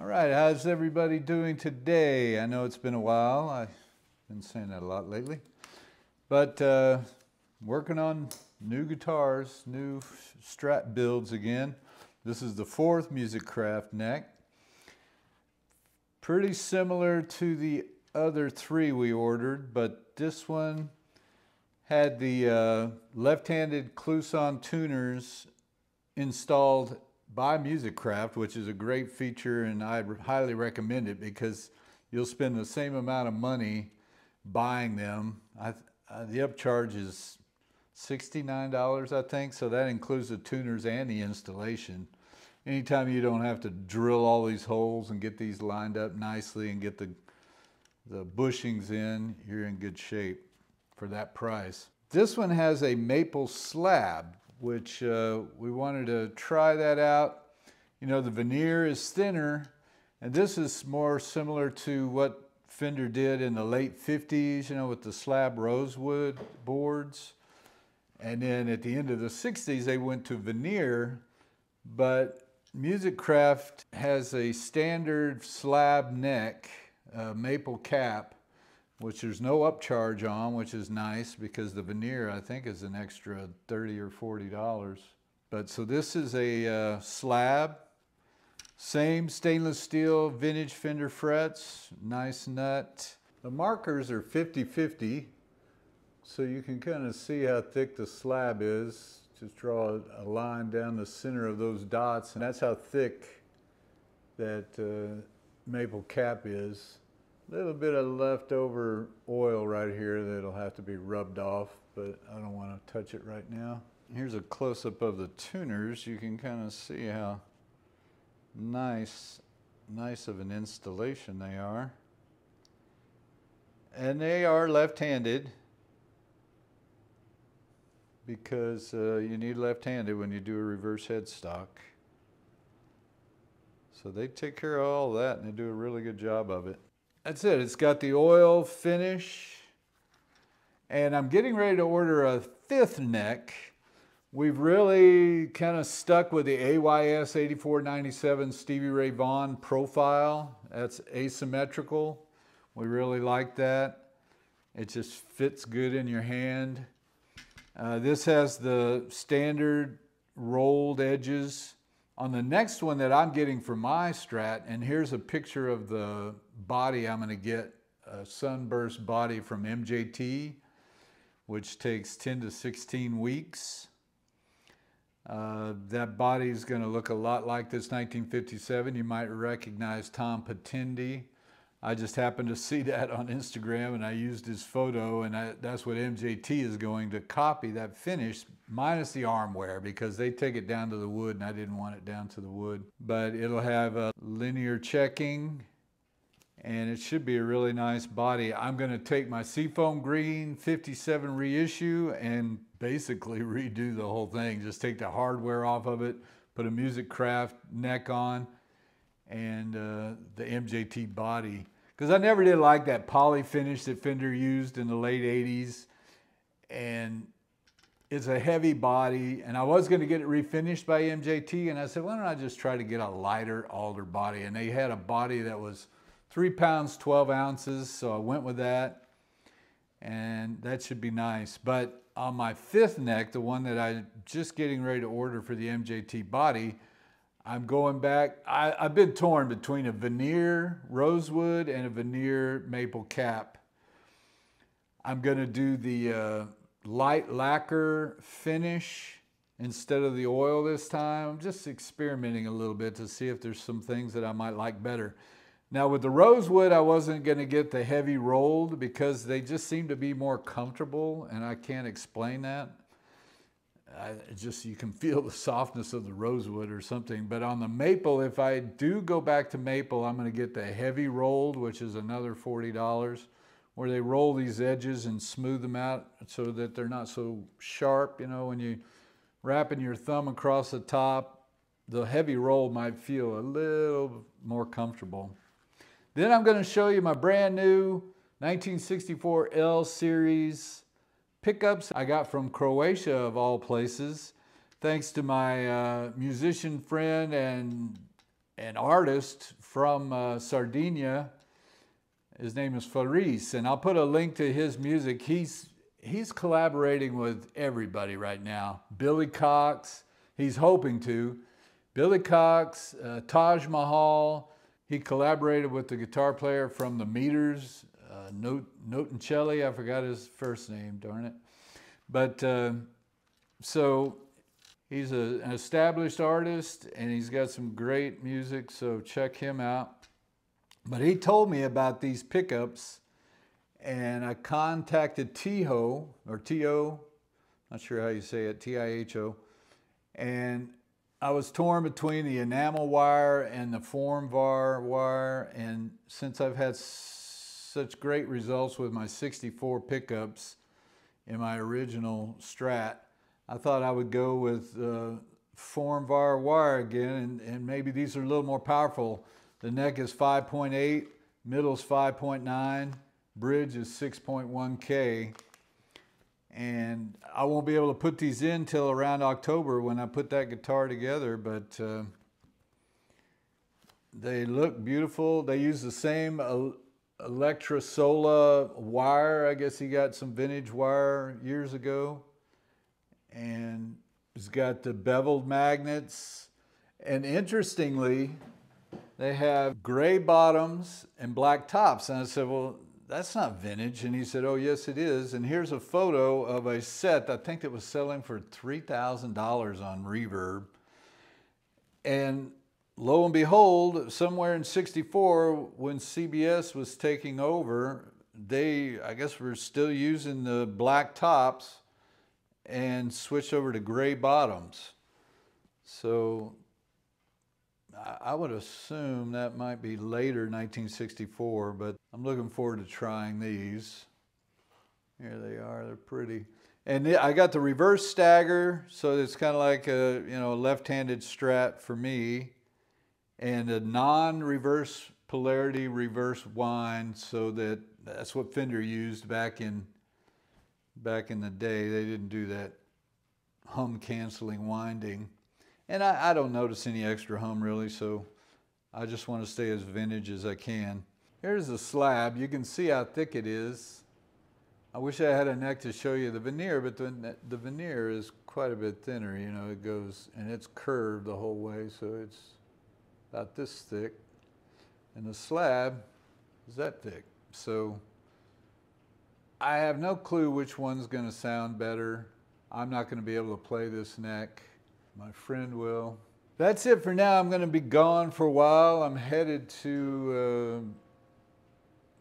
All right, how's everybody doing today? I know it's been a while. I've been saying that a lot lately. But working on new guitars, new Strat builds again. This is the 4th Musikraft Neck. Pretty similar to the other 3 we ordered, but this one had the left-handed Clouson tuners installed by Musikraft, which is a great feature, and I highly recommend it because you'll spend the same amount of money buying them. The upcharge is $69, I think, so that includes the tuners and the installation. Anytime you don't have to drill all these holes and get these lined up nicely and get the bushings in, you're in good shape for that price. This one has a maple slab, which we wanted to try that out. You know, the veneer is thinner, and this is more similar to what Fender did in the late 50s, you know, with the slab rosewood boards. And then at the end of the 60s, they went to veneer, but Musikraft has a standard slab neck, maple cap, which there's no upcharge on, which is nice because the veneer, I think, is an extra $30 or $40. But so this is a slab, same stainless steel vintage Fender frets, nice nut. The markers are 50-50, so you can kind of see how thick the slab is. Just draw a line down the center of those dots, and that's how thick that maple cap is. A little bit of leftover oil right here that'll have to be rubbed off, but I don't want to touch it right now. Here's a close-up of the tuners. You can kind of see how nice of an installation they are. And they are left-handed because you need left-handed when you do a reverse headstock. So they take care of all that, and they do a really good job of it. That's it. It's got the oil finish, and I'm getting ready to order a 5th neck. We've really kind of stuck with the AYS 8497 Stevie Ray Vaughan profile. That's asymmetrical. We really like that. It just fits good in your hand. This has the standard rolled edges. On the next one that I'm getting for my Strat, and here's a picture of the body I'm going to get, a sunburst body from MJT, which takes 10 to 16 weeks. That body is going to look a lot like this 1957. You might recognize Tom Patendi. I just happened to see that on Instagram, and I used his photo, and that's what MJT is going to copy, that finish, minus the arm wear, because they take it down to the wood, and I didn't want it down to the wood. But it'll have a linear checking, and it should be a really nice body. I'm going to take my Seafoam Green 57 reissue and basically redo the whole thing. Just take the hardware off of it, put a Musikraft neck on, and the MJT body. Because I never did like that poly finish that Fender used in the late 80s. And it's a heavy body, and I was going to get it refinished by MJT, and I said, why don't I just try to get a lighter alder body? And they had a body that was 3 pounds, 12 ounces, so I went with that, and that should be nice. But on my 5th neck, the one that I'm just getting ready to order for the MJT body, I'm going back. I've been torn between a veneer rosewood and a veneer maple cap. I'm going to do the light lacquer finish instead of the oil this time. I'm just experimenting a little bit to see if there's some things that I might like better. Now with the rosewood, I wasn't going to get the heavy rolled because they just seem to be more comfortable, and I can't explain that. You can feel the softness of the rosewood or something. But on the maple, if I do go back to maple, I'm going to get the heavy rolled, which is another $40, where they roll these edges and smooth them out so that they're not so sharp. You know, when you're wrapping your thumb across the top, the heavy roll might feel a little more comfortable. Then I'm going to show you my brand new 1964 L Series pickups I got from Croatia, of all places, thanks to my musician friend an artist from Sardinia. His name is Faris, and I'll put a link to his music. He's collaborating with everybody right now. Billy Cox, he's hoping to. Billy Cox, Taj Mahal. He collaborated with the guitar player from the Meters, Notencelli. I forgot his first name, darn it. But so he's an established artist, and he's got some great music, so check him out. But he told me about these pickups, and I contacted Tiho, or T-O, not sure how you say it, T-I-H-O, and I was torn between the enamel wire and the Formvar wire, and since I've had such great results with my 64 pickups in my original Strat, I thought I would go with Formvar wire again, and maybe these are a little more powerful. The neck is 5.8, middle's 5.9, bridge is 6.1K. And I won't be able to put these in till around October when I put that guitar together, but they look beautiful. They use the same Electra Sola wire. I guess he got some vintage wire years ago. And it's got the beveled magnets. And interestingly, they have gray bottoms and black tops. And I said, well, that's not vintage. And he said, oh, yes, it is. And here's a photo of a set. I think it was selling for $3,000 on Reverb. And lo and behold, somewhere in '64, when CBS was taking over, they, I guess, were still using the black tops and switched over to gray bottoms. So I would assume that might be later 1964, but I'm looking forward to trying these. Here they are, they're pretty. And I got the reverse stagger, so it's kind of like a, you know, left-handed Strat for me, and a non-reverse polarity reverse wind, so that's what Fender used back in the day. They didn't do that hum canceling winding. And I don't notice any extra hum really, so I just want to stay as vintage as I can. Here's the slab. You can see how thick it is. I wish I had a neck to show you the veneer, but the veneer is quite a bit thinner. You know, it goes, and it's curved the whole way, so it's about this thick. And the slab is that thick. So I have no clue which one's going to sound better. I'm not going to be able to play this neck. My friend will. That's it for now. I'm going to be gone for a while. I'm headed to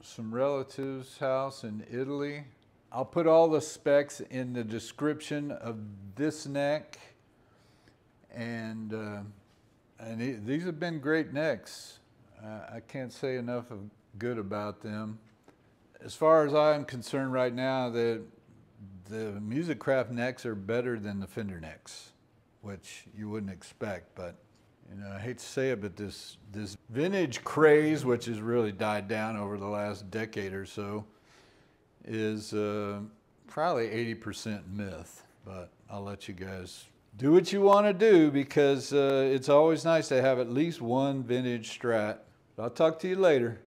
some relatives' house in Italy. I'll put all the specs in the description of this neck. And these have been great necks. I can't say enough of good about them. As far as I'm concerned right now, the Musikraft necks are better than the Fender necks, which you wouldn't expect, but you know, I hate to say it, but this vintage craze, which has really died down over the last decade or so, is probably 80% myth. But I'll let you guys do what you want to do, because it's always nice to have at least one vintage Strat. I'll talk to you later.